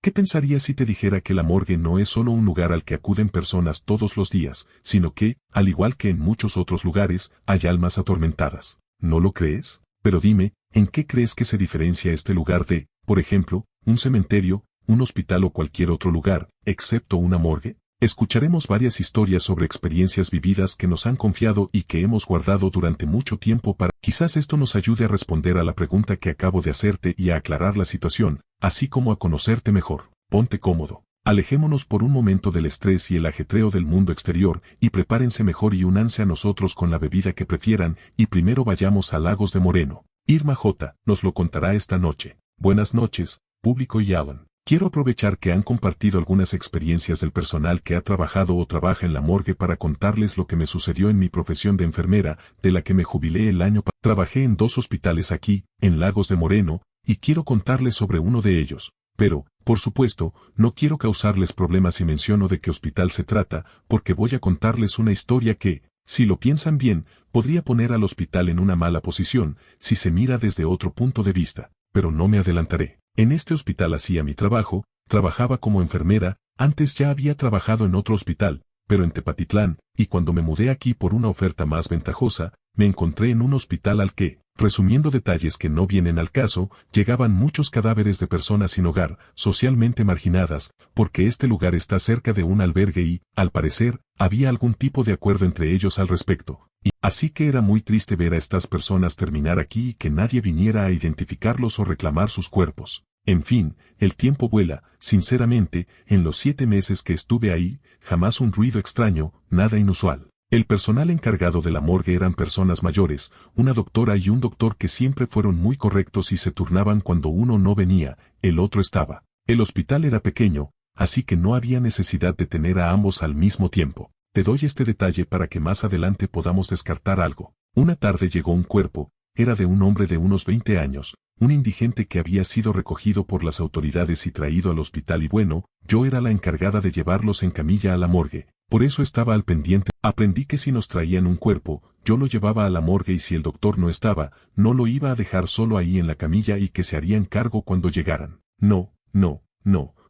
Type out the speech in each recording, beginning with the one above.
¿Qué pensarías si te dijera que la morgue no es solo un lugar al que acuden personas todos los días, sino que, al igual que en muchos otros lugares, hay almas atormentadas? ¿No lo crees? Pero dime, ¿en qué crees que se diferencia este lugar de, por ejemplo, un cementerio, un hospital o cualquier otro lugar, excepto una morgue? Escucharemos varias historias sobre experiencias vividas que nos han confiado y que hemos guardado durante mucho tiempo para... Quizás esto nos ayude a responder a la pregunta que acabo de hacerte y a aclarar la situación, así como a conocerte mejor. Ponte cómodo. Alejémonos por un momento del estrés y el ajetreo del mundo exterior y prepárense mejor y únanse a nosotros con la bebida que prefieran y primero vayamos a Lagos de Moreno. Irma J. nos lo contará esta noche. Buenas noches, público y Alan. Quiero aprovechar que han compartido algunas experiencias del personal que ha trabajado o trabaja en la morgue para contarles lo que me sucedió en mi profesión de enfermera, de la que me jubilé el año pasado. Trabajé en 2 hospitales aquí, en Lagos de Moreno, y quiero contarles sobre uno de ellos. Pero, por supuesto, no quiero causarles problemas si menciono de qué hospital se trata, porque voy a contarles una historia que, si lo piensan bien, podría poner al hospital en una mala posición, si se mira desde otro punto de vista. Pero no me adelantaré. En este hospital hacía mi trabajo, trabajaba como enfermera, antes ya había trabajado en otro hospital, pero en Tepatitlán, y cuando me mudé aquí por una oferta más ventajosa, me encontré en un hospital al que, resumiendo detalles que no vienen al caso, llegaban muchos cadáveres de personas sin hogar, socialmente marginadas, porque este lugar está cerca de un albergue y, al parecer, había algún tipo de acuerdo entre ellos al respecto. Así que era muy triste ver a estas personas terminar aquí y que nadie viniera a identificarlos o reclamar sus cuerpos. En fin, el tiempo vuela, sinceramente, en los 7 meses que estuve ahí, jamás un ruido extraño, nada inusual. El personal encargado de la morgue eran personas mayores, una doctora y un doctor que siempre fueron muy correctos y se turnaban cuando uno no venía, el otro estaba. El hospital era pequeño, así que no había necesidad de tener a ambos al mismo tiempo. Te doy este detalle para que más adelante podamos descartar algo. Una tarde llegó un cuerpo, era de un hombre de unos 20 años, un indigente que había sido recogido por las autoridades y traído al hospital y bueno, yo era la encargada de llevarlos en camilla a la morgue, por eso estaba al pendiente. Aprendí que si nos traían un cuerpo, yo lo llevaba a la morgue y si el doctor no estaba, no lo iba a dejar solo ahí en la camilla y que se harían cargo cuando llegaran. No,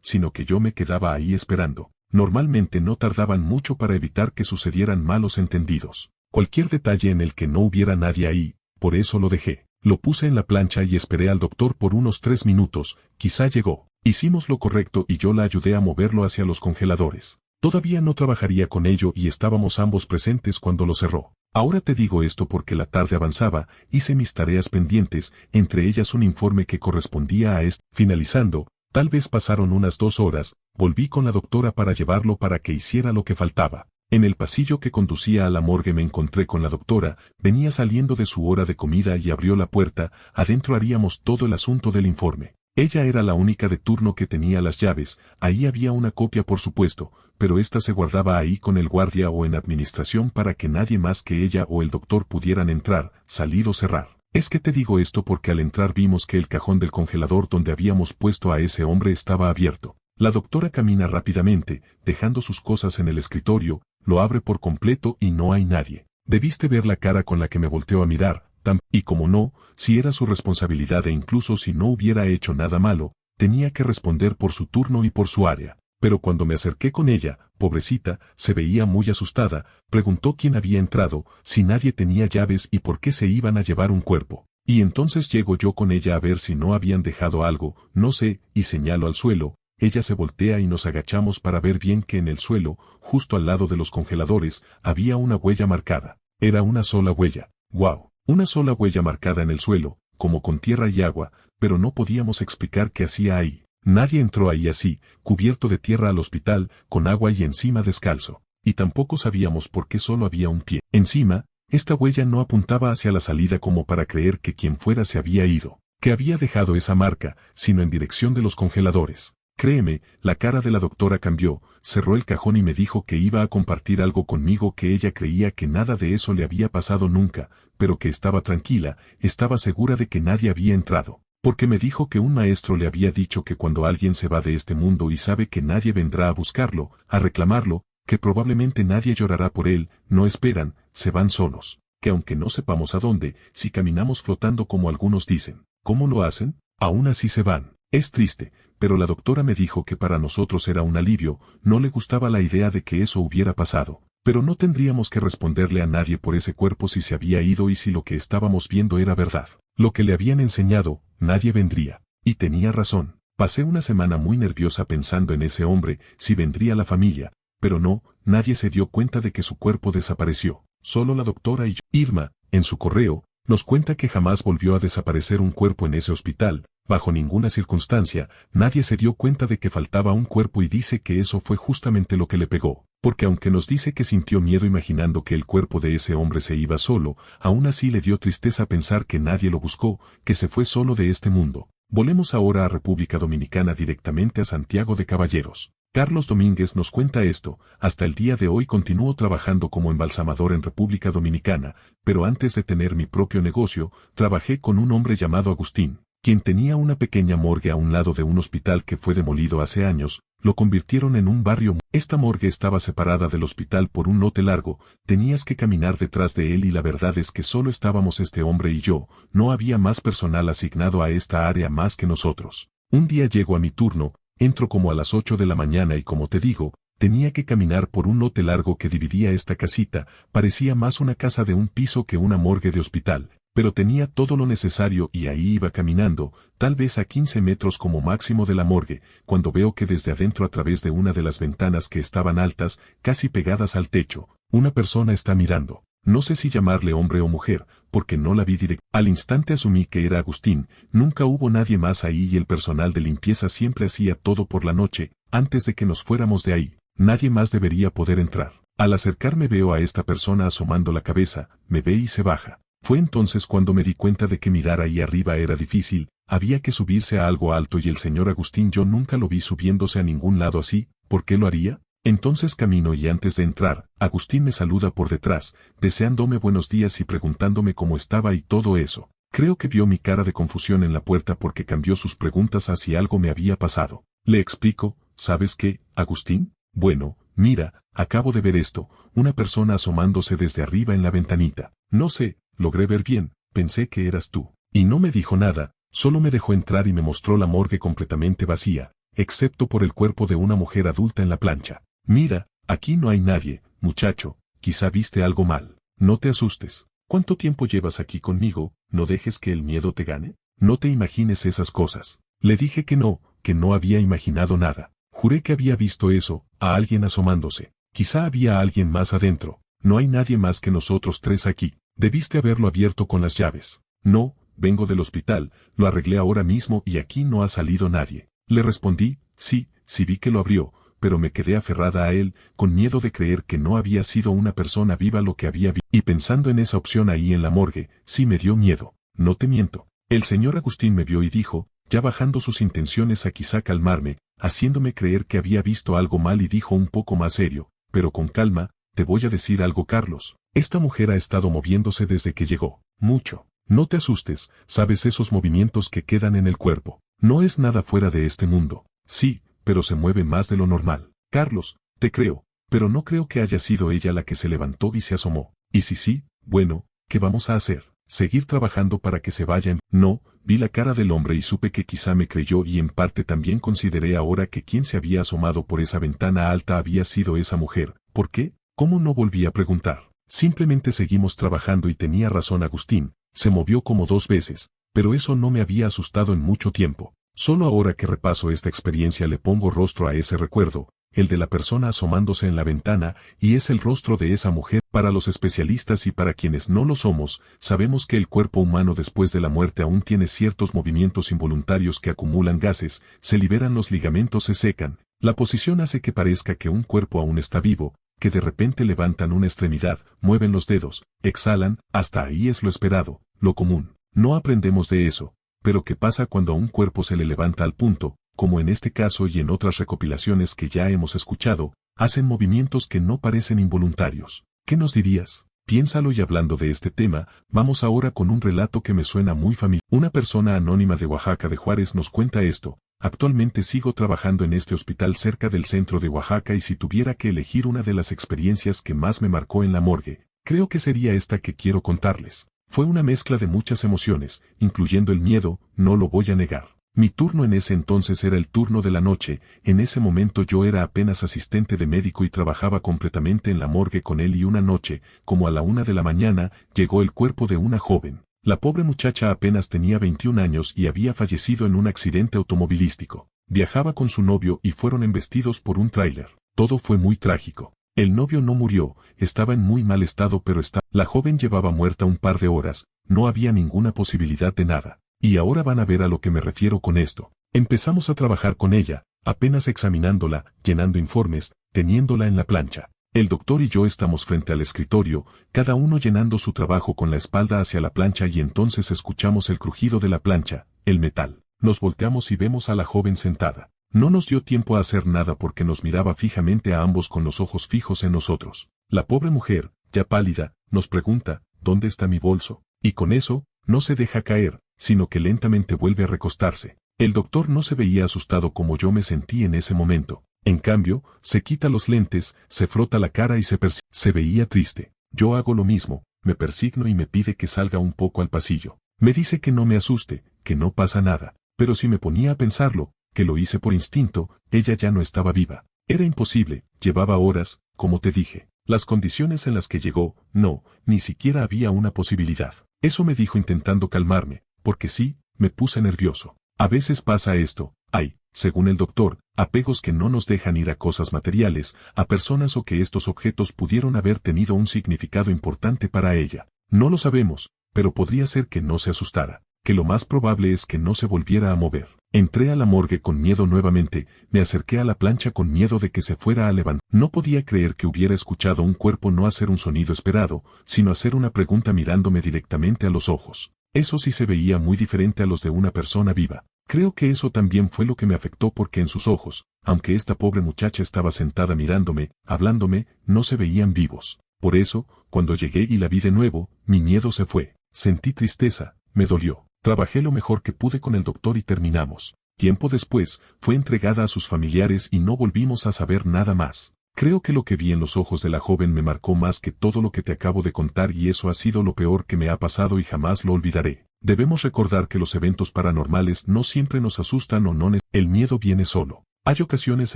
sino que yo me quedaba ahí esperando. Normalmente no tardaban mucho para evitar que sucedieran malos entendidos. Cualquier detalle en el que no hubiera nadie ahí, por eso lo dejé. Lo puse en la plancha y esperé al doctor por unos 3 minutos, quizá llegó. Hicimos lo correcto y yo la ayudé a moverlo hacia los congeladores. Todavía no trabajaría con ello y estábamos ambos presentes cuando lo cerró. Ahora te digo esto porque la tarde avanzaba, hice mis tareas pendientes, entre ellas un informe que correspondía a este. Finalizando, tal vez pasaron unas 2 horas, volví con la doctora para llevarlo para que hiciera lo que faltaba. En el pasillo que conducía a la morgue me encontré con la doctora, venía saliendo de su hora de comida y abrió la puerta, adentro haríamos todo el asunto del informe. Ella era la única de turno que tenía las llaves, ahí había una copia por supuesto, pero esta se guardaba ahí con el guardia o en administración para que nadie más que ella o el doctor pudieran entrar, salir o cerrar. Es que te digo esto porque al entrar vimos que el cajón del congelador donde habíamos puesto a ese hombre estaba abierto. La doctora camina rápidamente, dejando sus cosas en el escritorio, lo abre por completo y no hay nadie. Debiste ver la cara con la que me volteó a mirar, y como no, si era su responsabilidad e incluso si no hubiera hecho nada malo, tenía que responder por su turno y por su área. Pero cuando me acerqué con ella, pobrecita, se veía muy asustada, preguntó quién había entrado, si nadie tenía llaves y por qué se iban a llevar un cuerpo. Y entonces llego yo con ella a ver si no habían dejado algo, no sé, y señalo al suelo. Ella se voltea y nos agachamos para ver bien que en el suelo, justo al lado de los congeladores, había una huella marcada. Era una sola huella. ¡Guau! Una sola huella marcada en el suelo, como con tierra y agua, pero no podíamos explicar qué hacía ahí. Nadie entró ahí así, cubierto de tierra al hospital, con agua y encima descalzo. Y tampoco sabíamos por qué solo había un pie. Encima, esta huella no apuntaba hacia la salida como para creer que quien fuera se había ido, que había dejado esa marca, sino en dirección de los congeladores. Créeme, la cara de la doctora cambió, cerró el cajón y me dijo que iba a compartir algo conmigo que ella creía que nada de eso le había pasado nunca, pero que estaba tranquila, estaba segura de que nadie había entrado. Porque me dijo que un maestro le había dicho que cuando alguien se va de este mundo y sabe que nadie vendrá a buscarlo, a reclamarlo, que probablemente nadie llorará por él, no esperan, se van solos. Que aunque no sepamos a dónde, si caminamos flotando como algunos dicen, ¿cómo lo hacen? Aún así se van. Es triste, pero la doctora me dijo que para nosotros era un alivio, no le gustaba la idea de que eso hubiera pasado. Pero no tendríamos que responderle a nadie por ese cuerpo si se había ido y si lo que estábamos viendo era verdad. Lo que le habían enseñado, nadie vendría. Y tenía razón. Pasé una semana muy nerviosa pensando en ese hombre, si vendría la familia, pero no, nadie se dio cuenta de que su cuerpo desapareció. Solo la doctora y yo. Irma, en su correo, nos cuenta que jamás volvió a desaparecer un cuerpo en ese hospital, bajo ninguna circunstancia, nadie se dio cuenta de que faltaba un cuerpo y dice que eso fue justamente lo que le pegó, porque aunque nos dice que sintió miedo imaginando que el cuerpo de ese hombre se iba solo, aún así le dio tristeza pensar que nadie lo buscó, que se fue solo de este mundo. Volemos ahora a República Dominicana directamente a Santiago de Caballeros. Carlos Domínguez nos cuenta esto, hasta el día de hoy continúo trabajando como embalsamador en República Dominicana, pero antes de tener mi propio negocio, trabajé con un hombre llamado Agustín, quien tenía una pequeña morgue a un lado de un hospital que fue demolido hace años, lo convirtieron en un barrio. Esta morgue estaba separada del hospital por un lote largo, tenías que caminar detrás de él y la verdad es que solo estábamos este hombre y yo, no había más personal asignado a esta área más que nosotros. Un día llego a mi turno, entro como a las 8 de la mañana y como te digo, tenía que caminar por un lote largo que dividía esta casita, parecía más una casa de un piso que una morgue de hospital. Pero tenía todo lo necesario y ahí iba caminando, tal vez a 15 metros como máximo de la morgue, cuando veo que desde adentro a través de una de las ventanas que estaban altas, casi pegadas al techo, una persona está mirando. No sé si llamarle hombre o mujer, porque no la vi directamente. Al instante asumí que era Agustín, nunca hubo nadie más ahí y el personal de limpieza siempre hacía todo por la noche, antes de que nos fuéramos de ahí, nadie más debería poder entrar. Al acercarme veo a esta persona asomando la cabeza, me ve y se baja. Fue entonces cuando me di cuenta de que mirar ahí arriba era difícil, había que subirse a algo alto y el señor Agustín yo nunca lo vi subiéndose a ningún lado así, ¿por qué lo haría? Entonces camino y antes de entrar, Agustín me saluda por detrás, deseándome buenos días y preguntándome cómo estaba y todo eso. Creo que vio mi cara de confusión en la puerta porque cambió sus preguntas a si algo me había pasado. Le explico, ¿sabes qué, Agustín? Bueno, mira, acabo de ver esto, una persona asomándose desde arriba en la ventanita. No sé, logré ver bien, pensé que eras tú. Y no me dijo nada, solo me dejó entrar y me mostró la morgue completamente vacía, excepto por el cuerpo de una mujer adulta en la plancha. Mira, aquí no hay nadie, muchacho, quizá viste algo mal. No te asustes. ¿Cuánto tiempo llevas aquí conmigo? No dejes que el miedo te gane. No te imagines esas cosas. Le dije que no había imaginado nada. Juré que había visto eso, a alguien asomándose. Quizá había alguien más adentro. No hay nadie más que nosotros tres aquí. Debiste haberlo abierto con las llaves. No, vengo del hospital, lo arreglé ahora mismo y aquí no ha salido nadie. Le respondí, sí vi que lo abrió, pero me quedé aferrada a él, con miedo de creer que no había sido una persona viva lo que había visto. Y pensando en esa opción ahí en la morgue, sí me dio miedo. No te miento. El señor Agustín me vio y dijo, ya bajando sus intenciones a quizá calmarme, haciéndome creer que había visto algo mal y dijo un poco más serio, pero con calma, te voy a decir algo Carlos. Esta mujer ha estado moviéndose desde que llegó. Mucho. No te asustes, sabes esos movimientos que quedan en el cuerpo. No es nada fuera de este mundo. Sí, pero se mueve más de lo normal. Carlos, te creo, pero no creo que haya sido ella la que se levantó y se asomó. Y si sí, bueno, ¿qué vamos a hacer? ¿Seguir trabajando para que se vayan? No, vi la cara del hombre y supe que quizá me creyó y en parte también consideré ahora que quien se había asomado por esa ventana alta había sido esa mujer. ¿Por qué? ¿Cómo no volví a preguntar? Simplemente seguimos trabajando y tenía razón Agustín, se movió como 2 veces, pero eso no me había asustado en mucho tiempo. Solo ahora que repaso esta experiencia le pongo rostro a ese recuerdo, el de la persona asomándose en la ventana, y es el rostro de esa mujer. Para los especialistas y para quienes no lo somos, sabemos que el cuerpo humano después de la muerte aún tiene ciertos movimientos involuntarios que acumulan gases, se liberan los ligamentos, se secan, la posición hace que parezca que un cuerpo aún está vivo, que de repente levantan una extremidad, mueven los dedos, exhalan, hasta ahí es lo esperado, lo común. No aprendemos de eso, pero ¿qué pasa cuando a un cuerpo se le levanta al punto, como en este caso y en otras recopilaciones que ya hemos escuchado, hacen movimientos que no parecen involuntarios? ¿Qué nos dirías? Piénsalo y hablando de este tema, vamos ahora con un relato que me suena muy familiar. Una persona anónima de Oaxaca de Juárez nos cuenta esto. Actualmente sigo trabajando en este hospital cerca del centro de Oaxaca y si tuviera que elegir una de las experiencias que más me marcó en la morgue, creo que sería esta que quiero contarles. Fue una mezcla de muchas emociones, incluyendo el miedo, no lo voy a negar. Mi turno en ese entonces era el turno de la noche. En ese momento yo era apenas asistente de médico y trabajaba completamente en la morgue con él, y una noche, como a la 1 de la mañana, llegó el cuerpo de una joven. La pobre muchacha apenas tenía 21 años y había fallecido en un accidente automovilístico. Viajaba con su novio y fueron embestidos por un tráiler. Todo fue muy trágico. El novio no murió, estaba en muy mal estado, pero la joven llevaba muerta un par de horas, no había ninguna posibilidad de nada. Y ahora van a ver a lo que me refiero con esto. Empezamos a trabajar con ella, apenas examinándola, llenando informes, teniéndola en la plancha. El doctor y yo estamos frente al escritorio, cada uno llenando su trabajo con la espalda hacia la plancha, y entonces escuchamos el crujido de la plancha, el metal. Nos volteamos y vemos a la joven sentada. No nos dio tiempo a hacer nada porque nos miraba fijamente a ambos con los ojos fijos en nosotros. La pobre mujer, ya pálida, nos pregunta, ¿dónde está mi bolso? Y con eso, no se deja caer, sino que lentamente vuelve a recostarse. El doctor no se veía asustado como yo me sentí en ese momento. En cambio, se quita los lentes, se frota la cara y se veía triste. Yo hago lo mismo, me persigno y me pide que salga un poco al pasillo. Me dice que no me asuste, que no pasa nada. Pero si me ponía a pensarlo, que lo hice por instinto, ella ya no estaba viva. Era imposible, llevaba horas, como te dije. Las condiciones en las que llegó, no, ni siquiera había una posibilidad. Eso me dijo intentando calmarme, porque sí, me puse nervioso. A veces pasa esto, hay, según el doctor, apegos que no nos dejan ir a cosas materiales, a personas, o que estos objetos pudieron haber tenido un significado importante para ella. No lo sabemos, pero podría ser que no se asustara, que lo más probable es que no se volviera a mover. Entré a la morgue con miedo nuevamente, me acerqué a la plancha con miedo de que se fuera a levantar. No podía creer que hubiera escuchado un cuerpo no hacer un sonido esperado, sino hacer una pregunta mirándome directamente a los ojos. Eso sí se veía muy diferente a los de una persona viva. Creo que eso también fue lo que me afectó, porque en sus ojos, aunque esta pobre muchacha estaba sentada mirándome, hablándome, no se veían vivos. Por eso, cuando llegué y la vi de nuevo, mi miedo se fue. Sentí tristeza, me dolió. Trabajé lo mejor que pude con el doctor y terminamos. Tiempo después, fue entregada a sus familiares y no volvimos a saber nada más. Creo que lo que vi en los ojos de la joven me marcó más que todo lo que te acabo de contar, y eso ha sido lo peor que me ha pasado y jamás lo olvidaré. Debemos recordar que los eventos paranormales no siempre nos asustan o no. El miedo viene solo. Hay ocasiones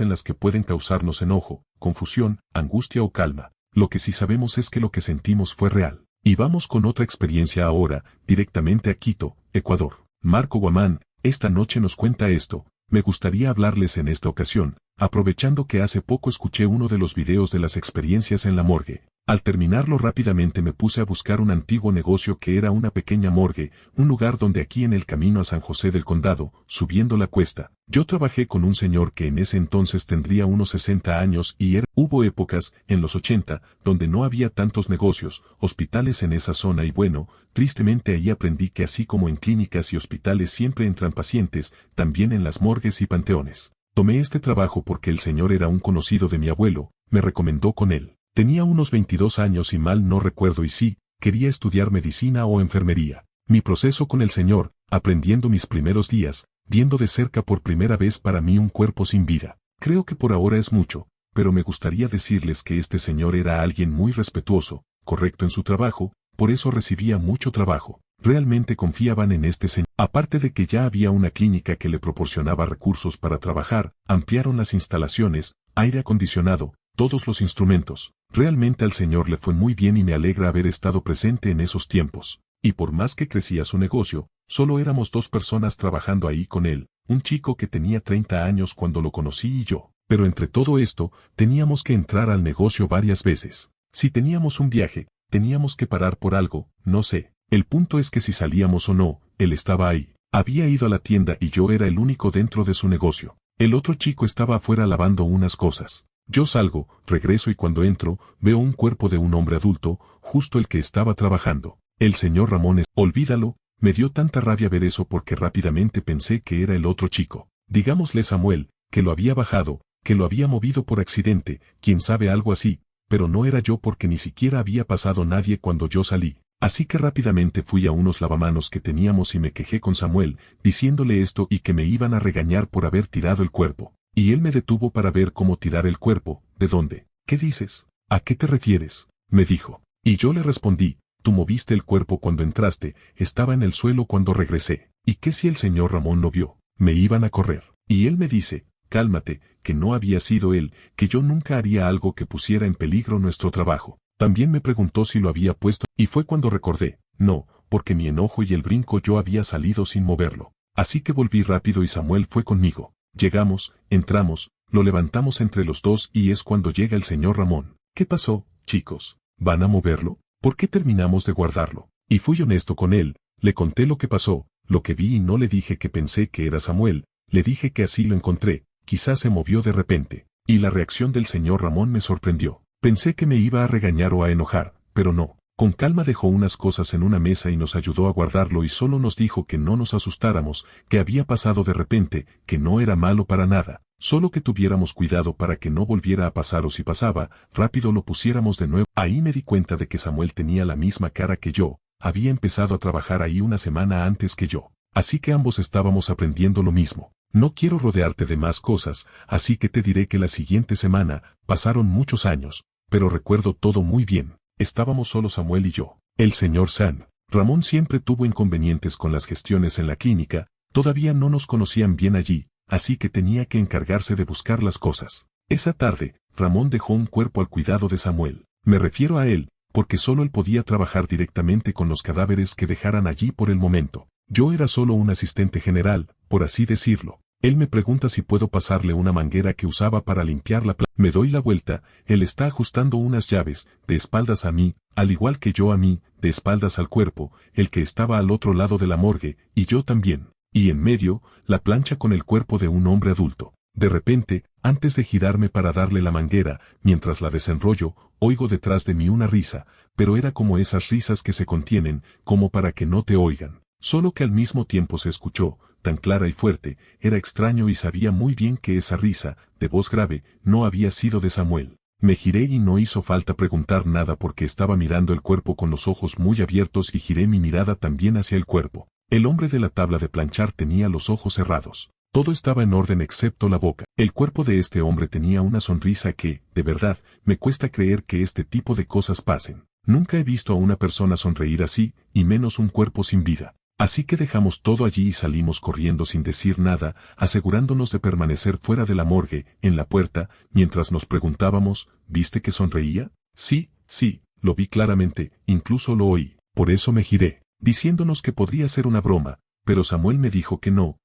en las que pueden causarnos enojo, confusión, angustia o calma. Lo que sí sabemos es que lo que sentimos fue real. Y vamos con otra experiencia ahora, directamente a Quito, Ecuador. Marco Guamán, esta noche nos cuenta esto. Me gustaría hablarles en esta ocasión, aprovechando que hace poco escuché uno de los videos de las experiencias en la morgue. Al terminarlo rápidamente me puse a buscar un antiguo negocio que era una pequeña morgue, un lugar donde aquí en el camino a San José del Condado, subiendo la cuesta. Yo trabajé con un señor que en ese entonces tendría unos 60 años y hubo épocas, en los 80, donde no había tantos negocios, hospitales en esa zona, y bueno, tristemente ahí aprendí que así como en clínicas y hospitales siempre entran pacientes, también en las morgues y panteones. Tomé este trabajo porque el señor era un conocido de mi abuelo, me recomendó con él. Tenía unos 22 años y mal no recuerdo, y sí, quería estudiar medicina o enfermería. Mi proceso con el señor, aprendiendo mis primeros días, viendo de cerca por primera vez para mí un cuerpo sin vida. Creo que por ahora es mucho, pero me gustaría decirles que este señor era alguien muy respetuoso, correcto en su trabajo, por eso recibía mucho trabajo. Realmente confiaban en este señor. Aparte de que ya había una clínica que le proporcionaba recursos para trabajar, ampliaron las instalaciones, aire acondicionado, todos los instrumentos. Realmente al señor le fue muy bien y me alegra haber estado presente en esos tiempos. Y por más que crecía su negocio, solo éramos 2 personas trabajando ahí con él, un chico que tenía 30 años cuando lo conocí y yo. Pero entre todo esto, teníamos que entrar al negocio varias veces. Si teníamos un viaje, teníamos que parar por algo, no sé. El punto es que si salíamos o no, él estaba ahí. Había ido a la tienda y yo era el único dentro de su negocio. El otro chico estaba afuera lavando unas cosas. Yo salgo, regreso y cuando entro, veo un cuerpo de un hombre adulto, justo el que estaba trabajando. El señor Ramón olvídalo, me dio tanta rabia ver eso porque rápidamente pensé que era el otro chico. Digámosle Samuel, que lo había bajado, que lo había movido por accidente, quién sabe, algo así, pero no era yo porque ni siquiera había pasado nadie cuando yo salí. Así que rápidamente fui a unos lavamanos que teníamos y me quejé con Samuel, diciéndole esto y que me iban a regañar por haber tirado el cuerpo. Y él me detuvo para ver cómo tirar el cuerpo. ¿De dónde? ¿Qué dices? ¿A qué te refieres? Me dijo. Y yo le respondí, tú moviste el cuerpo cuando entraste, estaba en el suelo cuando regresé. ¿Y qué si el señor Ramón lo vio? me iban a correr. Y él me dice, cálmate, que no había sido él, que yo nunca haría algo que pusiera en peligro nuestro trabajo. También me preguntó si lo había puesto, y fue cuando recordé, no, porque mi enojo y el brinco yo había salido sin moverlo. Así que volví rápido y Samuel fue conmigo. Llegamos, entramos, lo levantamos entre los dos y es cuando llega el señor Ramón. ¿Qué pasó, chicos? ¿Van a moverlo? ¿Por qué terminamos de guardarlo? Y fui honesto con él, le conté lo que pasó, lo que vi y no le dije que pensé que era Samuel, le dije que así lo encontré, quizás se movió de repente. Y la reacción del señor Ramón me sorprendió. Pensé que me iba a regañar o a enojar, pero no. Con calma dejó unas cosas en una mesa y nos ayudó a guardarlo y solo nos dijo que no nos asustáramos, que había pasado de repente, que no era malo para nada, solo que tuviéramos cuidado para que no volviera a pasar o si pasaba, rápido lo pusiéramos de nuevo. Ahí me di cuenta de que Samuel tenía la misma cara que yo, había empezado a trabajar ahí una semana antes que yo, así que ambos estábamos aprendiendo lo mismo. No quiero rodearte de más cosas, así que te diré que la siguiente semana, pasaron muchos años, pero recuerdo todo muy bien. Estábamos solo Samuel y yo. El señor San Ramón siempre tuvo inconvenientes con las gestiones en la clínica, todavía no nos conocían bien allí, así que tenía que encargarse de buscar las cosas. Esa tarde, Ramón dejó un cuerpo al cuidado de Samuel. Me refiero a él, porque solo él podía trabajar directamente con los cadáveres que dejaran allí por el momento. Yo era solo un asistente general, por así decirlo. Él me pregunta si puedo pasarle una manguera que usaba para limpiar la planta. Me doy la vuelta, él está ajustando unas llaves, de espaldas a mí, al igual que yo a mí, de espaldas al cuerpo, el que estaba al otro lado de la morgue, y yo también. Y en medio, la plancha con el cuerpo de un hombre adulto. De repente, antes de girarme para darle la manguera, mientras la desenrollo, oigo detrás de mí una risa, pero era como esas risas que se contienen, como para que no te oigan. Solo que al mismo tiempo se escuchó, tan clara y fuerte, era extraño y sabía muy bien que esa risa, de voz grave, no había sido de Samuel. Me giré y no hizo falta preguntar nada porque estaba mirando el cuerpo con los ojos muy abiertos y giré mi mirada también hacia el cuerpo. El hombre de la tabla de planchar tenía los ojos cerrados. Todo estaba en orden excepto la boca. El cuerpo de este hombre tenía una sonrisa que, de verdad, me cuesta creer que este tipo de cosas pasen. Nunca he visto a una persona sonreír así, y menos un cuerpo sin vida. Así que dejamos todo allí y salimos corriendo sin decir nada, asegurándonos de permanecer fuera de la morgue, en la puerta, mientras nos preguntábamos, ¿viste que sonreía? Sí, sí, lo vi claramente, incluso lo oí. Por eso me giré, diciéndonos que podría ser una broma, pero Samuel me dijo que no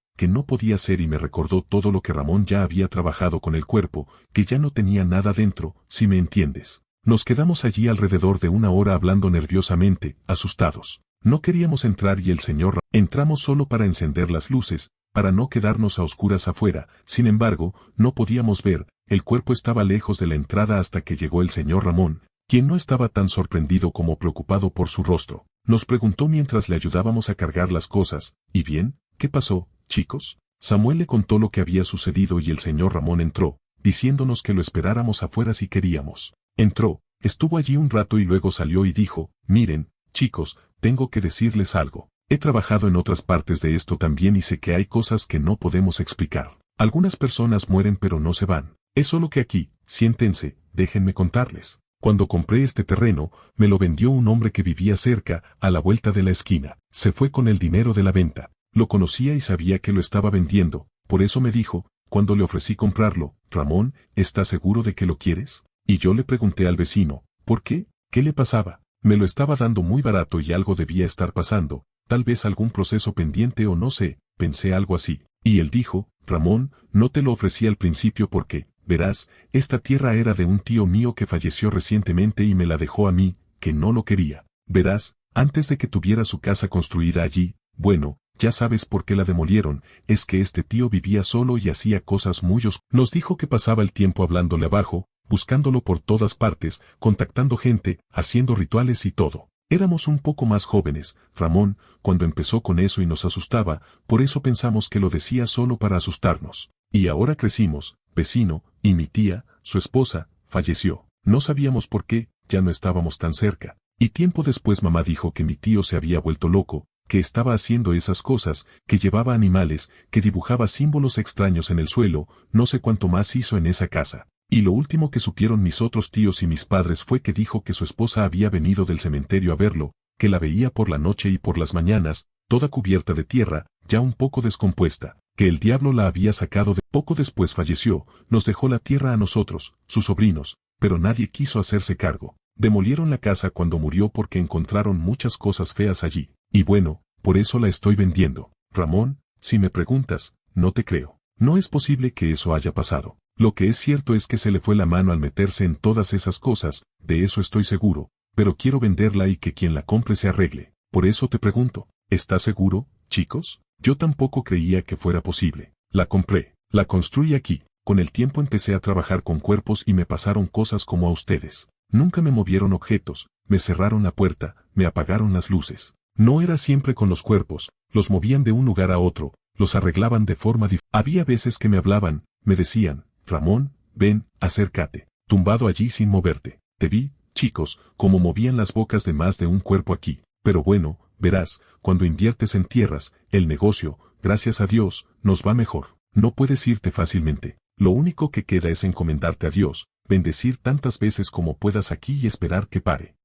podía ser y me recordó todo lo que Ramón ya había trabajado con el cuerpo, que ya no tenía nada dentro, si me entiendes. Nos quedamos allí alrededor de una hora hablando nerviosamente, asustados. No queríamos entrar y el señor entramos solo para encender las luces, para no quedarnos a oscuras afuera, sin embargo, no podíamos ver, el cuerpo estaba lejos de la entrada hasta que llegó el señor Ramón, quien no estaba tan sorprendido como preocupado por su rostro. Nos preguntó mientras le ayudábamos a cargar las cosas, ¿y bien? ¿Qué pasó, chicos? Samuel le contó lo que había sucedido y el señor Ramón entró, diciéndonos que lo esperáramos afuera si queríamos. Entró, estuvo allí un rato y luego salió y dijo, miren, chicos, tengo que decirles algo. He trabajado en otras partes de esto también y sé que hay cosas que no podemos explicar. Algunas personas mueren pero no se van. Es solo que aquí, siéntense, déjenme contarles. Cuando compré este terreno, me lo vendió un hombre que vivía cerca, a la vuelta de la esquina. Se fue con el dinero de la venta. Lo conocía y sabía que lo estaba vendiendo, por eso me dijo, cuando le ofrecí comprarlo, Ramón, ¿estás seguro de que lo quieres? Y yo le pregunté al vecino, ¿por qué? ¿Qué le pasaba? Me lo estaba dando muy barato y algo debía estar pasando, tal vez algún proceso pendiente o no sé, pensé algo así. Y él dijo, Ramón, no te lo ofrecí al principio porque, verás, esta tierra era de un tío mío que falleció recientemente y me la dejó a mí, que no lo quería. Verás, antes de que tuviera su casa construida allí, bueno, ya sabes por qué la demolieron, es que este tío vivía solo y hacía cosas muy oscuras. Nos dijo que pasaba el tiempo hablándole abajo, buscándolo por todas partes, contactando gente, haciendo rituales y todo. Éramos un poco más jóvenes, Ramón, cuando empezó con eso y nos asustaba, por eso pensamos que lo decía solo para asustarnos. Y ahora crecimos, vecino, y mi tía, su esposa, falleció. No sabíamos por qué, ya no estábamos tan cerca. Y tiempo después mamá dijo que mi tío se había vuelto loco, que estaba haciendo esas cosas, que llevaba animales, que dibujaba símbolos extraños en el suelo, no sé cuánto más hizo en esa casa. Y lo último que supieron mis otros tíos y mis padres fue que dijo que su esposa había venido del cementerio a verlo, que la veía por la noche y por las mañanas, toda cubierta de tierra, ya un poco descompuesta, que el diablo la había sacado de... Poco después falleció, nos dejó la tierra a nosotros, sus sobrinos, pero nadie quiso hacerse cargo. Demolieron la casa cuando murió porque encontraron muchas cosas feas allí, y bueno, por eso la estoy vendiendo. Ramón, si me preguntas, no te creo. No es posible que eso haya pasado. Lo que es cierto es que se le fue la mano al meterse en todas esas cosas, de eso estoy seguro, pero quiero venderla y que quien la compre se arregle. Por eso te pregunto, ¿estás seguro, chicos? Yo tampoco creía que fuera posible. La compré, la construí aquí. Con el tiempo empecé a trabajar con cuerpos y me pasaron cosas como a ustedes. Nunca me movieron objetos, me cerraron la puerta, me apagaron las luces. No era siempre con los cuerpos, los movían de un lugar a otro, los arreglaban de forma diferente. Había veces que me hablaban, me decían, Ramón, ven, acércate, tumbado allí sin moverte. Te vi, chicos, como movían las bocas de más de un cuerpo aquí. Pero bueno, verás, cuando inviertes en tierras, el negocio, gracias a Dios, nos va mejor. No puedes irte fácilmente. Lo único que queda es encomendarte a Dios, bendecir tantas veces como puedas aquí y esperar que pare.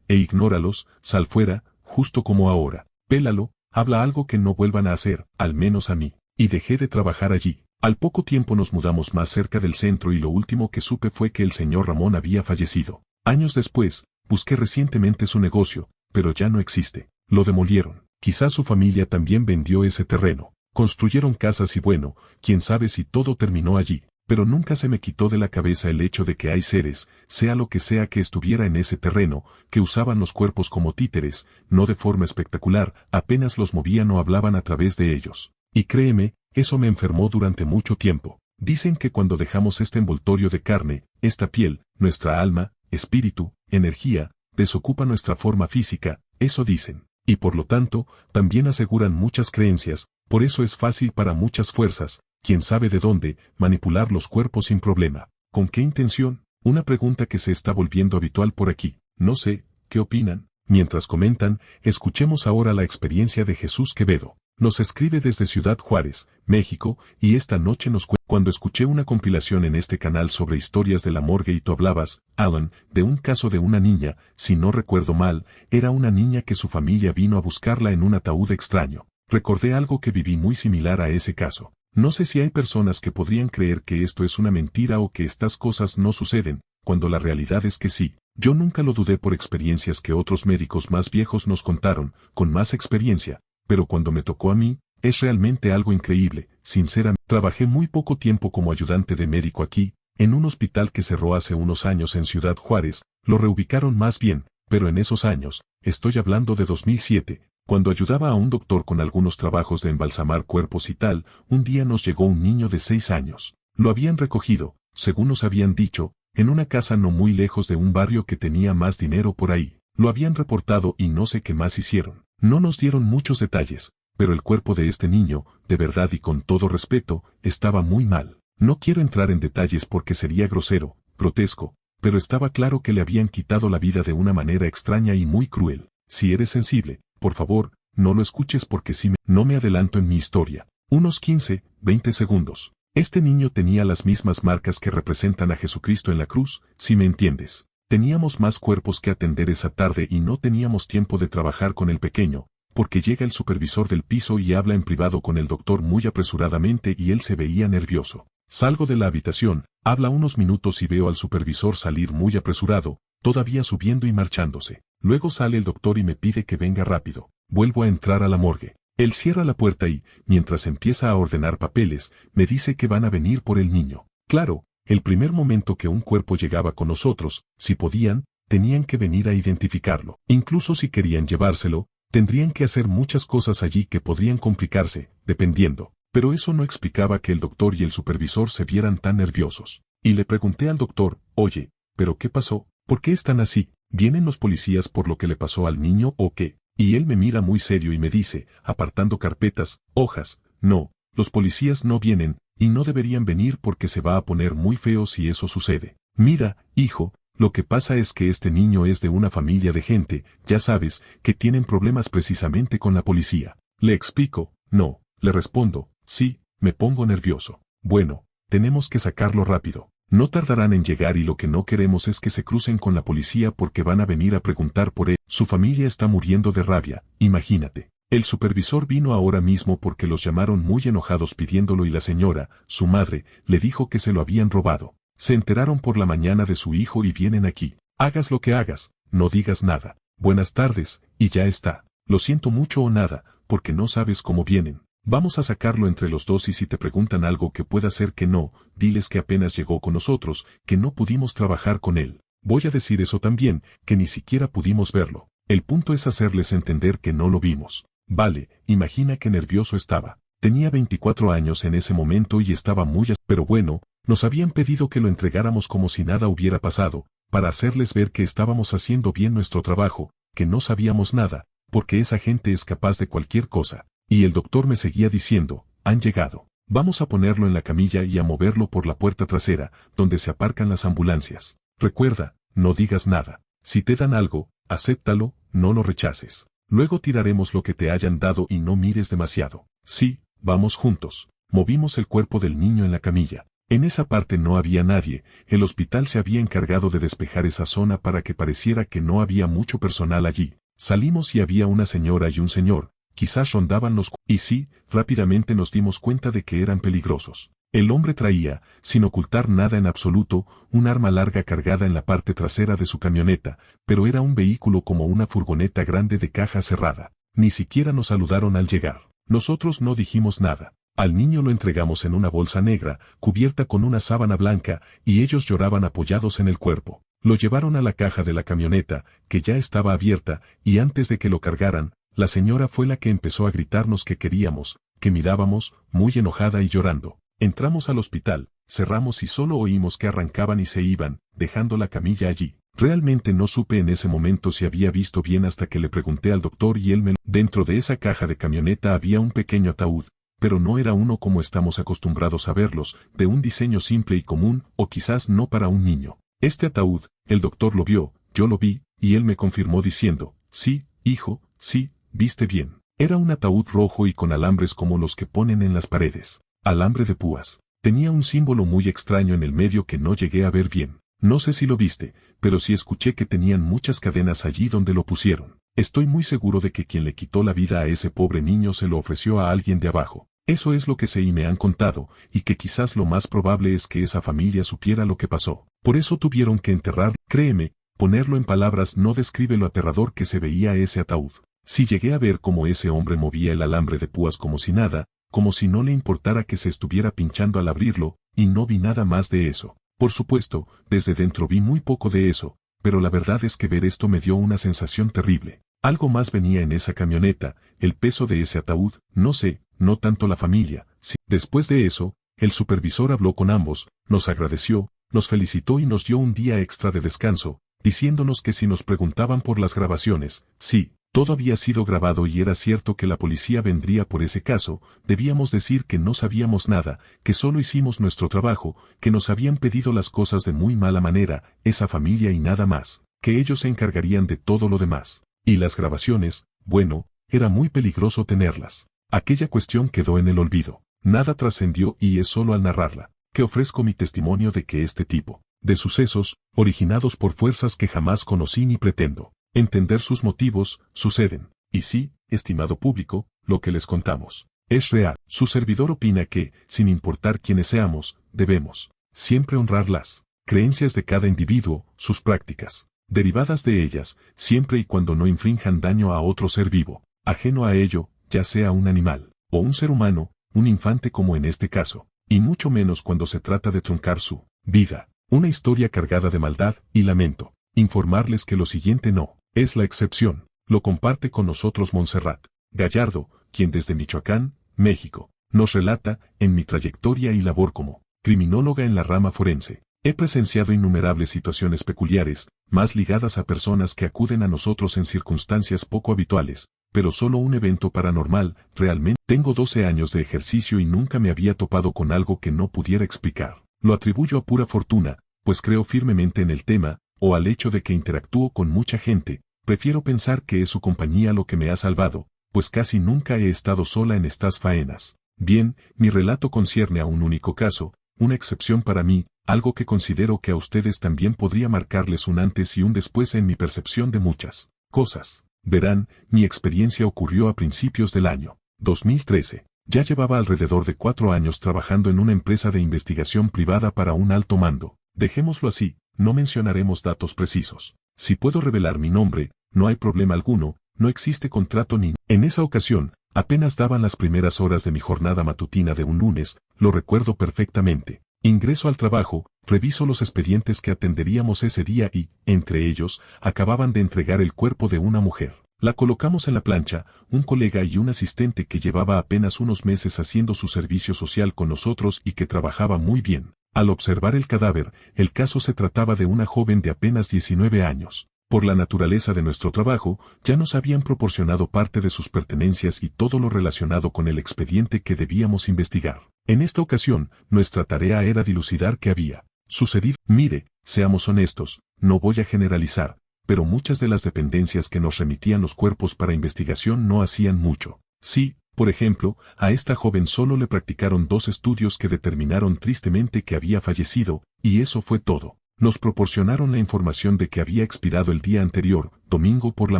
Ignóralos, sal fuera, justo como ahora. Pélalo, habla algo que no vuelvan a hacer, al menos a mí. Y dejé de trabajar allí. Al poco tiempo nos mudamos más cerca del centro y lo último que supe fue que el señor Ramón había fallecido. Años después, busqué recientemente su negocio, pero ya no existe. Lo demolieron. Quizás su familia también vendió ese terreno. Construyeron casas y bueno, quién sabe si todo terminó allí, pero nunca se me quitó de la cabeza el hecho de que hay seres, sea lo que sea que estuviera en ese terreno, que usaban los cuerpos como títeres, no de forma espectacular, apenas los movían o hablaban a través de ellos. Y créeme, eso me enfermó durante mucho tiempo. Dicen que cuando dejamos este envoltorio de carne, esta piel, nuestra alma, espíritu, energía, desocupa nuestra forma física, eso dicen. Y por lo tanto, también aseguran muchas creencias, por eso es fácil para muchas fuerzas, quién sabe de dónde, manipular los cuerpos sin problema. ¿Con qué intención? Una pregunta que se está volviendo habitual por aquí. No sé, ¿qué opinan? Mientras comentan, escuchemos ahora la experiencia de Jesús Quevedo. Nos escribe desde Ciudad Juárez, México, y esta noche nos cuenta. Cuando escuché una compilación en este canal sobre historias de la morgue y tú hablabas, Alan, de un caso de una niña, si no recuerdo mal, era una niña que su familia vino a buscarla en un ataúd extraño. Recordé algo que viví muy similar a ese caso. No sé si hay personas que podrían creer que esto es una mentira o que estas cosas no suceden, cuando la realidad es que sí. Yo nunca lo dudé por experiencias que otros médicos más viejos nos contaron, con más experiencia, pero cuando me tocó a mí, es realmente algo increíble. Sinceramente, trabajé muy poco tiempo como ayudante de médico aquí, en un hospital que cerró hace unos años en Ciudad Juárez, lo reubicaron más bien, pero en esos años, estoy hablando de 2007, cuando ayudaba a un doctor con algunos trabajos de embalsamar cuerpos y tal, un día nos llegó un niño de 6 años. Lo habían recogido, según nos habían dicho, en una casa no muy lejos de un barrio que tenía más dinero por ahí. Lo habían reportado y no sé qué más hicieron. No nos dieron muchos detalles, pero el cuerpo de este niño, de verdad y con todo respeto, estaba muy mal. No quiero entrar en detalles porque sería grosero, grotesco, pero estaba claro que le habían quitado la vida de una manera extraña y muy cruel. Si eres sensible, por favor, no lo escuches porque no me adelanto en mi historia. Unos 15, 20 segundos. Este niño tenía las mismas marcas que representan a Jesucristo en la cruz, si me entiendes. Teníamos más cuerpos que atender esa tarde y no teníamos tiempo de trabajar con el pequeño, porque llega el supervisor del piso y habla en privado con el doctor muy apresuradamente y él se veía nervioso. Salgo de la habitación, habla unos minutos y veo al supervisor salir muy apresurado, todavía subiendo y marchándose. Luego sale el doctor y me pide que venga rápido. Vuelvo a entrar a la morgue. Él cierra la puerta y, mientras empieza a ordenar papeles, me dice que van a venir por el niño. Claro, el primer momento que un cuerpo llegaba con nosotros, si podían, tenían que venir a identificarlo. Incluso si querían llevárselo, tendrían que hacer muchas cosas allí que podrían complicarse, dependiendo. Pero eso no explicaba que el doctor y el supervisor se vieran tan nerviosos. Y le pregunté al doctor, oye, ¿pero qué pasó? ¿Por qué están así? ¿Vienen los policías por lo que le pasó al niño o qué? Y él me mira muy serio y me dice, apartando carpetas, hojas, no, los policías no vienen, y no deberían venir porque se va a poner muy feo si eso sucede. Mira, hijo, lo que pasa es que este niño es de una familia de gente, ya sabes, que tienen problemas precisamente con la policía. Le explico, no, le respondo, sí, me pongo nervioso. Bueno, tenemos que sacarlo rápido. No tardarán en llegar y lo que no queremos es que se crucen con la policía porque van a venir a preguntar por él. Su familia está muriendo de rabia, imagínate. El supervisor vino ahora mismo porque los llamaron muy enojados pidiéndolo y la señora, su madre, le dijo que se lo habían robado. Se enteraron por la mañana de su hijo y vienen aquí. Hagas lo que hagas, no digas nada. Buenas tardes, y ya está. Lo siento mucho o nada, porque no sabes cómo vienen. Vamos a sacarlo entre los dos y si te preguntan algo que pueda ser que no, diles que apenas llegó con nosotros, que no pudimos trabajar con él. Voy a decir eso también, que ni siquiera pudimos verlo. El punto es hacerles entender que no lo vimos. Vale, imagina qué nervioso estaba. Tenía 24 años en ese momento y estaba pero bueno, nos habían pedido que lo entregáramos como si nada hubiera pasado, para hacerles ver que estábamos haciendo bien nuestro trabajo, que no sabíamos nada, porque esa gente es capaz de cualquier cosa. Y el doctor me seguía diciendo, han llegado. Vamos a ponerlo en la camilla y a moverlo por la puerta trasera, donde se aparcan las ambulancias. Recuerda, no digas nada. Si te dan algo, acéptalo, no lo rechaces. Luego tiraremos lo que te hayan dado y no mires demasiado. Sí, vamos juntos. Movimos el cuerpo del niño en la camilla. En esa parte no había nadie, el hospital se había encargado de despejar esa zona para que pareciera que no había mucho personal allí. Salimos y había una señora y un señor, quizás rondaban y sí, rápidamente nos dimos cuenta de que eran peligrosos. El hombre traía, sin ocultar nada en absoluto, un arma larga cargada en la parte trasera de su camioneta, pero era un vehículo como una furgoneta grande de caja cerrada. Ni siquiera nos saludaron al llegar. Nosotros no dijimos nada. Al niño lo entregamos en una bolsa negra, cubierta con una sábana blanca, y ellos lloraban apoyados en el cuerpo. Lo llevaron a la caja de la camioneta, que ya estaba abierta, y antes de que lo cargaran, la señora fue la que empezó a gritarnos que queríamos, que mirábamos, muy enojada y llorando. Entramos al hospital, cerramos y solo oímos que arrancaban y se iban, dejando la camilla allí. Realmente no supe en ese momento si había visto bien hasta que le pregunté al doctor y él me... Dentro de esa caja de camioneta había un pequeño ataúd, pero no era uno como estamos acostumbrados a verlos, de un diseño simple y común, o quizás no para un niño. Este ataúd, el doctor lo vio, yo lo vi, y él me confirmó diciendo, sí, hijo, sí, viste bien. Era un ataúd rojo y con alambres como los que ponen en las paredes. Alambre de púas. Tenía un símbolo muy extraño en el medio que no llegué a ver bien. No sé si lo viste, pero sí escuché que tenían muchas cadenas allí donde lo pusieron. Estoy muy seguro de que quien le quitó la vida a ese pobre niño se lo ofreció a alguien de abajo. Eso es lo que sé y me han contado, y que quizás lo más probable es que esa familia supiera lo que pasó. Por eso tuvieron que enterrarlo. Créeme, ponerlo en palabras no describe lo aterrador que se veía ese ataúd. Si llegué a ver cómo ese hombre movía el alambre de púas como si nada, como si no le importara que se estuviera pinchando al abrirlo, y no vi nada más de eso. Por supuesto, desde dentro vi muy poco de eso, pero la verdad es que ver esto me dio una sensación terrible. Algo más venía en esa camioneta, el peso de ese ataúd, no sé, no tanto la familia. Sí. Después de eso, el supervisor habló con ambos, nos agradeció, nos felicitó y nos dio un día extra de descanso, diciéndonos que si nos preguntaban por las grabaciones, sí, todo había sido grabado y era cierto que la policía vendría por ese caso, debíamos decir que no sabíamos nada, que solo hicimos nuestro trabajo, que nos habían pedido las cosas de muy mala manera, esa familia y nada más, que ellos se encargarían de todo lo demás. Y las grabaciones, bueno, era muy peligroso tenerlas. Aquella cuestión quedó en el olvido. Nada trascendió y es solo al narrarla, que ofrezco mi testimonio de que este tipo de sucesos, originados por fuerzas que jamás conocí ni pretendo entender sus motivos, suceden. Y sí, estimado público, lo que les contamos es real. Su servidor opina que, sin importar quiénes seamos, debemos siempre honrar las creencias de cada individuo, sus prácticas derivadas de ellas, siempre y cuando no infrinjan daño a otro ser vivo, ajeno a ello, ya sea un animal, o un ser humano, un infante como en este caso, y mucho menos cuando se trata de truncar su vida. Una historia cargada de maldad y lamento. Informarles que lo siguiente no es la excepción. Lo comparte con nosotros Montserrat Gallardo, quien desde Michoacán, México, nos relata, en mi trayectoria y labor como criminóloga en la rama forense, he presenciado innumerables situaciones peculiares, más ligadas a personas que acuden a nosotros en circunstancias poco habituales, pero solo un evento paranormal. Realmente tengo 12 años de ejercicio y nunca me había topado con algo que no pudiera explicar. Lo atribuyo a pura fortuna, pues creo firmemente en el tema, o al hecho de que interactúo con mucha gente. Prefiero pensar que es su compañía lo que me ha salvado, pues casi nunca he estado sola en estas faenas. Bien, mi relato concierne a un único caso, una excepción para mí, algo que considero que a ustedes también podría marcarles un antes y un después en mi percepción de muchas cosas. Verán, mi experiencia ocurrió a principios del año 2013. Ya llevaba alrededor de 4 años trabajando en una empresa de investigación privada para un alto mando. Dejémoslo así, no mencionaremos datos precisos. Si puedo revelar mi nombre, no hay problema alguno, no existe contrato ni... En esa ocasión, apenas daban las primeras horas de mi jornada matutina de un lunes, lo recuerdo perfectamente. Ingreso al trabajo, reviso los expedientes que atenderíamos ese día y, entre ellos, acababan de entregar el cuerpo de una mujer. La colocamos en la plancha, un colega y un asistente que llevaba apenas unos meses haciendo su servicio social con nosotros y que trabajaba muy bien. Al observar el cadáver, el caso se trataba de una joven de apenas 19 años. Por la naturaleza de nuestro trabajo, ya nos habían proporcionado parte de sus pertenencias y todo lo relacionado con el expediente que debíamos investigar. En esta ocasión, nuestra tarea era dilucidar qué había sucedido. Mire, seamos honestos, no voy a generalizar, pero muchas de las dependencias que nos remitían los cuerpos para investigación no hacían mucho. Sí, por ejemplo, a esta joven solo le practicaron 2 estudios que determinaron tristemente que había fallecido, y eso fue todo. Nos proporcionaron la información de que había expirado el día anterior, domingo por la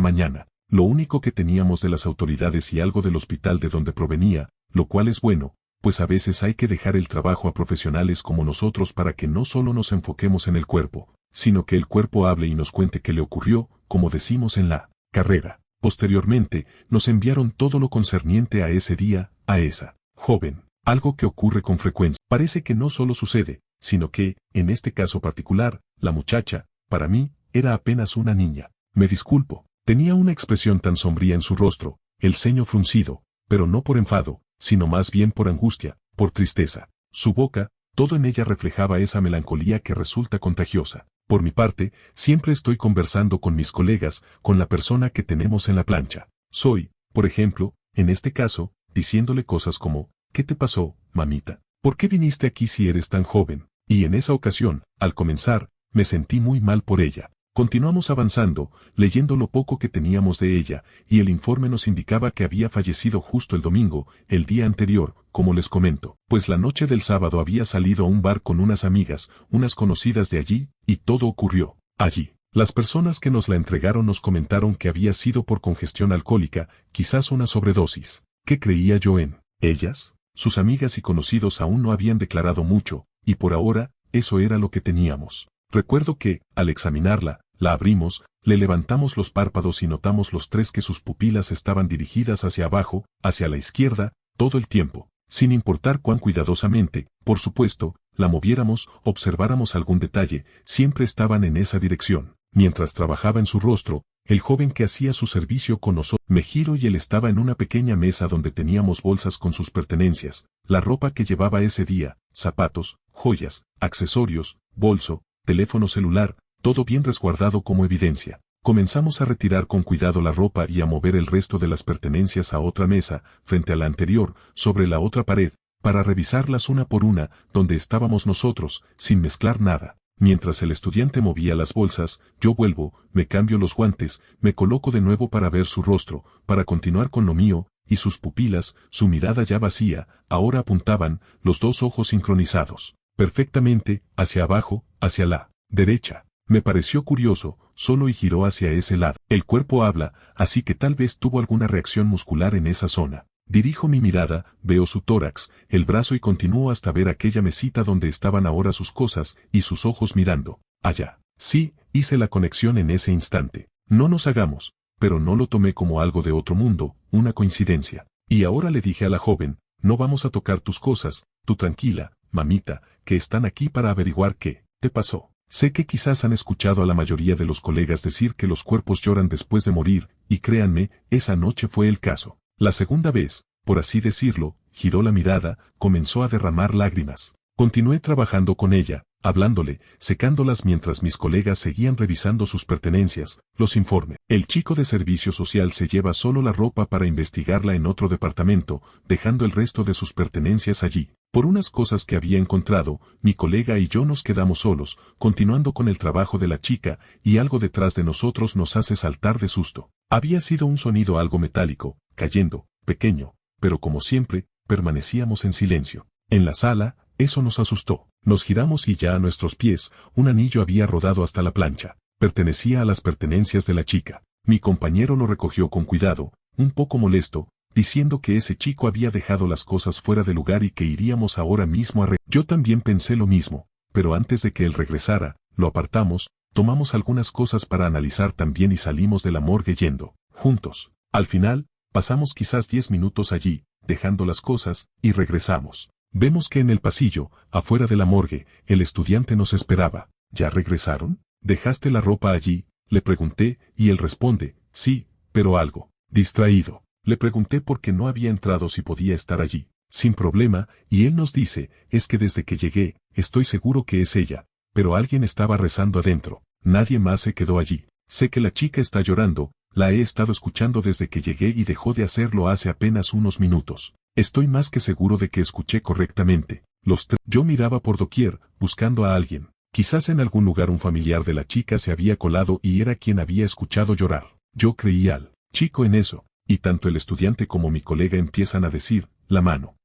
mañana. Lo único que teníamos de las autoridades y algo del hospital de donde provenía, lo cual es bueno, pues a veces hay que dejar el trabajo a profesionales como nosotros para que no solo nos enfoquemos en el cuerpo, sino que el cuerpo hable y nos cuente qué le ocurrió, como decimos en la carrera. Posteriormente, nos enviaron todo lo concerniente a ese día, a esa joven, algo que ocurre con frecuencia. Parece que no solo sucede, sino que, en este caso particular, la muchacha, para mí, era apenas una niña. Me disculpo, tenía una expresión tan sombría en su rostro, el ceño fruncido, pero no por enfado, sino más bien por angustia, por tristeza. Su boca, todo en ella reflejaba esa melancolía que resulta contagiosa. Por mi parte, siempre estoy conversando con mis colegas, con la persona que tenemos en la plancha. Soy, por ejemplo, en este caso, diciéndole cosas como, ¿qué te pasó, mamita? ¿Por qué viniste aquí si eres tan joven? Y en esa ocasión, al comenzar, me sentí muy mal por ella. Continuamos avanzando, leyendo lo poco que teníamos de ella, y el informe nos indicaba que había fallecido justo el domingo, el día anterior, como les comento, pues la noche del sábado había salido a un bar con unas amigas, unas conocidas de allí, y todo ocurrió allí. Las personas que nos la entregaron nos comentaron que había sido por congestión alcohólica, quizás una sobredosis. ¿Qué creía yo en ellas? Sus amigas y conocidos aún no habían declarado mucho, y por ahora, eso era lo que teníamos. Recuerdo que, al examinarla, la abrimos, le levantamos los párpados y notamos los 3 que sus pupilas estaban dirigidas hacia abajo, hacia la izquierda, todo el tiempo. Sin importar cuán cuidadosamente, por supuesto, la moviéramos, observáramos algún detalle, siempre estaban en esa dirección. Mientras trabajaba en su rostro, el joven que hacía su servicio con nosotros, me giro y él estaba en una pequeña mesa donde teníamos bolsas con sus pertenencias, la ropa que llevaba ese día, zapatos, joyas, accesorios, bolso, teléfono celular, todo bien resguardado como evidencia. Comenzamos a retirar con cuidado la ropa y a mover el resto de las pertenencias a otra mesa, frente a la anterior, sobre la otra pared, para revisarlas una por una, donde estábamos nosotros, sin mezclar nada. Mientras el estudiante movía las bolsas, yo vuelvo, me cambio los guantes, me coloco de nuevo para ver su rostro, para continuar con lo mío, y sus pupilas, su mirada ya vacía, ahora apuntaban, los 2 ojos sincronizados, perfectamente, hacia abajo, hacia la derecha. Me pareció curioso, solo y giró hacia ese lado. El cuerpo habla, así que tal vez tuvo alguna reacción muscular en esa zona. Dirijo mi mirada, veo su tórax, el brazo y continúo hasta ver aquella mesita donde estaban ahora sus cosas, y sus ojos mirando allá. Sí, hice la conexión en ese instante. No nos hagamos, pero no lo tomé como algo de otro mundo, una coincidencia. Y ahora le dije a la joven, no vamos a tocar tus cosas, tú tranquila, mamita, que están aquí para averiguar qué te pasó. Sé que quizás han escuchado a la mayoría de los colegas decir que los cuerpos lloran después de morir, y créanme, esa noche fue el caso. La segunda vez, por así decirlo, giró la mirada, comenzó a derramar lágrimas. Continué trabajando con ella, hablándole, secándolas mientras mis colegas seguían revisando sus pertenencias, los informes. El chico de servicio social se lleva solo la ropa para investigarla en otro departamento, dejando el resto de sus pertenencias allí. Por unas cosas que había encontrado, mi colega y yo nos quedamos solos, continuando con el trabajo de la chica, y algo detrás de nosotros nos hace saltar de susto. Había sido un sonido algo metálico, cayendo, pequeño, pero como siempre, permanecíamos en silencio. En la sala, eso nos asustó. Nos giramos y ya a nuestros pies, un anillo había rodado hasta la plancha. Pertenecía a las pertenencias de la chica. Mi compañero lo recogió con cuidado, un poco molesto, diciendo que ese chico había dejado las cosas fuera de lugar y que iríamos ahora mismo a Yo también pensé lo mismo, pero antes de que él regresara, lo apartamos, tomamos algunas cosas para analizar también y salimos de la morgue yendo, juntos. Al final, pasamos quizás 10 minutos allí, dejando las cosas, y regresamos. Vemos que en el pasillo, afuera de la morgue, el estudiante nos esperaba. ¿Ya regresaron? ¿Dejaste la ropa allí? Le pregunté, y él responde, sí, pero algo distraído. Le pregunté por qué no había entrado si podía estar allí. Sin problema, y él nos dice, es que desde que llegué, estoy seguro que es ella, pero alguien estaba rezando adentro. Nadie más se quedó allí. Sé que la chica está llorando, la he estado escuchando desde que llegué y dejó de hacerlo hace apenas unos minutos. Estoy más que seguro de que escuché correctamente. Yo miraba por doquier, buscando a alguien. Quizás en algún lugar un familiar de la chica se había colado y era quien había escuchado llorar. Yo creí al chico en eso, y tanto el estudiante como mi colega empiezan a decir, la mano.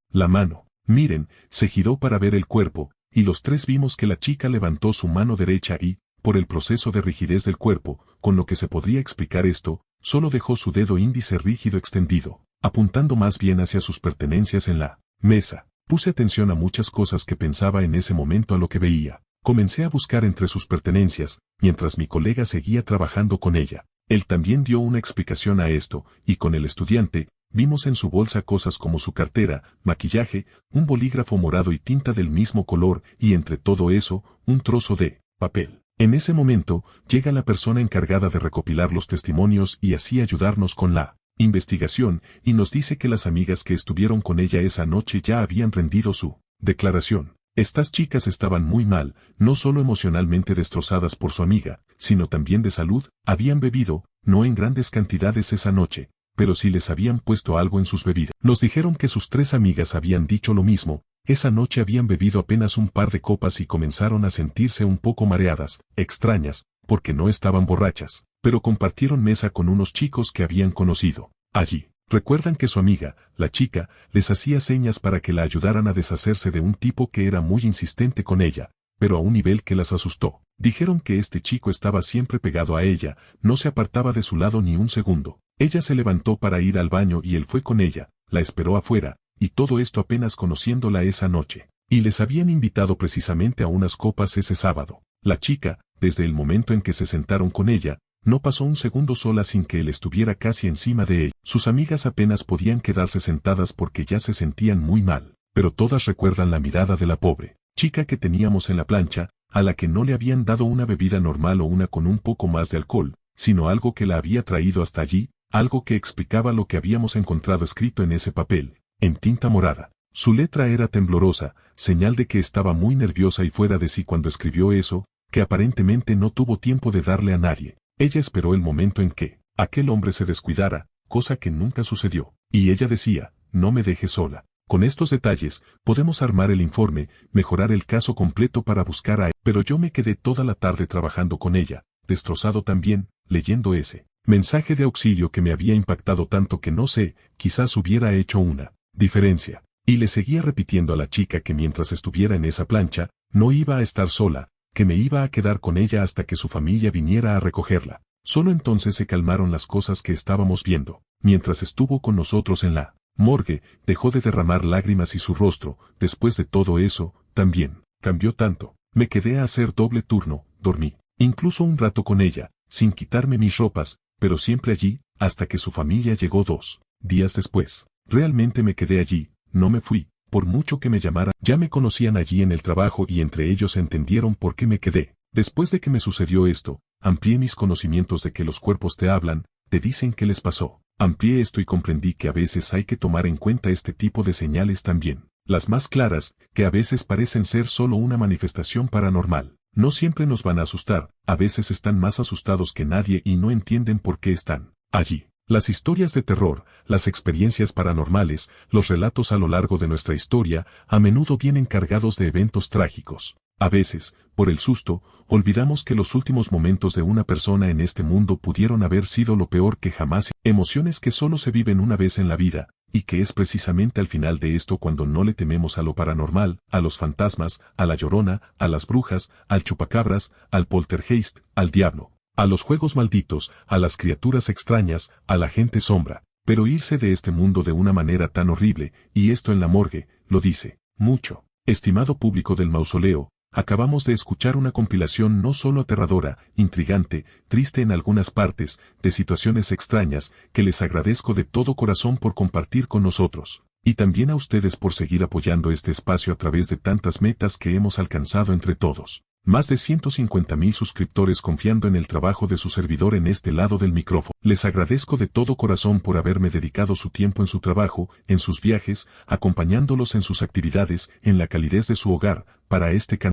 Miren, se giró para ver el cuerpo, y los tres vimos que la chica levantó su mano derecha y, por el proceso de rigidez del cuerpo, con lo que se podría explicar esto, solo dejó su dedo índice rígido extendido, apuntando más bien hacia sus pertenencias en la mesa. Puse atención a muchas cosas que pensaba en ese momento a lo que veía. Comencé a buscar entre sus pertenencias, mientras mi colega seguía trabajando con ella. Él también dio una explicación a esto, y con el estudiante, vimos en su bolsa cosas como su cartera, maquillaje, un bolígrafo morado y tinta del mismo color, y entre todo eso, un trozo de papel. En ese momento, llega la persona encargada de recopilar los testimonios y así ayudarnos con la investigación, y nos dice que las amigas que estuvieron con ella esa noche ya habían rendido su declaración. Estas chicas estaban muy mal, no solo emocionalmente destrozadas por su amiga, sino también de salud, habían bebido, no en grandes cantidades esa noche, pero sí les habían puesto algo en sus bebidas. Nos dijeron que sus tres amigas habían dicho lo mismo, esa noche habían bebido apenas un par de copas y comenzaron a sentirse un poco mareadas, extrañas, porque no estaban borrachas, pero compartieron mesa con unos chicos que habían conocido allí. Recuerdan que su amiga, la chica, les hacía señas para que la ayudaran a deshacerse de un tipo que era muy insistente con ella, pero a un nivel que las asustó. Dijeron que este chico estaba siempre pegado a ella, no se apartaba de su lado ni un segundo. Ella se levantó para ir al baño y él fue con ella, la esperó afuera, y todo esto apenas conociéndola esa noche. Y les habían invitado precisamente a unas copas ese sábado. La chica, desde el momento en que se sentaron con ella, no pasó un segundo sola sin que él estuviera casi encima de ella. Sus amigas apenas podían quedarse sentadas porque ya se sentían muy mal, pero todas recuerdan la mirada de la pobre chica que teníamos en la plancha, a la que no le habían dado una bebida normal o una con un poco más de alcohol, sino algo que la había traído hasta allí, algo que explicaba lo que habíamos encontrado escrito en ese papel, en tinta morada. Su letra era temblorosa, señal de que estaba muy nerviosa y fuera de sí cuando escribió eso, que aparentemente no tuvo tiempo de darle a nadie. Ella esperó el momento en que aquel hombre se descuidara, cosa que nunca sucedió, y ella decía, no me dejes sola. Con estos detalles, podemos armar el informe, mejorar el caso completo para buscar a él. Pero yo me quedé toda la tarde trabajando con ella, destrozado también, leyendo ese mensaje de auxilio que me había impactado tanto que no sé, quizás hubiera hecho una diferencia. Y le seguía repitiendo a la chica que mientras estuviera en esa plancha, no iba a estar sola, que me iba a quedar con ella hasta que su familia viniera a recogerla. Solo entonces se calmaron las cosas que estábamos viendo. Mientras estuvo con nosotros en la morgue, dejó de derramar lágrimas y su rostro, después de todo eso, también cambió tanto. Me quedé a hacer doble turno, dormí, incluso un rato con ella, sin quitarme mis ropas, pero siempre allí, hasta que su familia llegó 2 días después. Realmente me quedé allí, no me fui, por mucho que me llamaran. Ya me conocían allí en el trabajo y entre ellos entendieron por qué me quedé. Después de que me sucedió esto, amplié mis conocimientos de que los cuerpos te hablan, te dicen qué les pasó. Amplié esto y comprendí que a veces hay que tomar en cuenta este tipo de señales también. Las más claras, que a veces parecen ser solo una manifestación paranormal. No siempre nos van a asustar, a veces están más asustados que nadie y no entienden por qué están allí. Las historias de terror, las experiencias paranormales, los relatos a lo largo de nuestra historia, a menudo vienen cargados de eventos trágicos. A veces, por el susto, olvidamos que los últimos momentos de una persona en este mundo pudieron haber sido lo peor que jamás. Emociones que solo se viven una vez en la vida, y que es precisamente al final de esto cuando no le tememos a lo paranormal, a los fantasmas, a la llorona, a las brujas, al chupacabras, al poltergeist, al diablo. A los juegos malditos, a las criaturas extrañas, a la gente sombra. Pero irse de este mundo de una manera tan horrible, y esto en la morgue, lo dice mucho. Estimado público del mausoleo, acabamos de escuchar una compilación no solo aterradora, intrigante, triste en algunas partes, de situaciones extrañas, que les agradezco de todo corazón por compartir con nosotros. Y también a ustedes por seguir apoyando este espacio a través de tantas metas que hemos alcanzado entre todos. Más de 150,000 suscriptores confiando en el trabajo de su servidor en este lado del micrófono. Les agradezco de todo corazón por haberme dedicado su tiempo en su trabajo, en sus viajes, acompañándolos en sus actividades, en la calidez de su hogar, para este canal.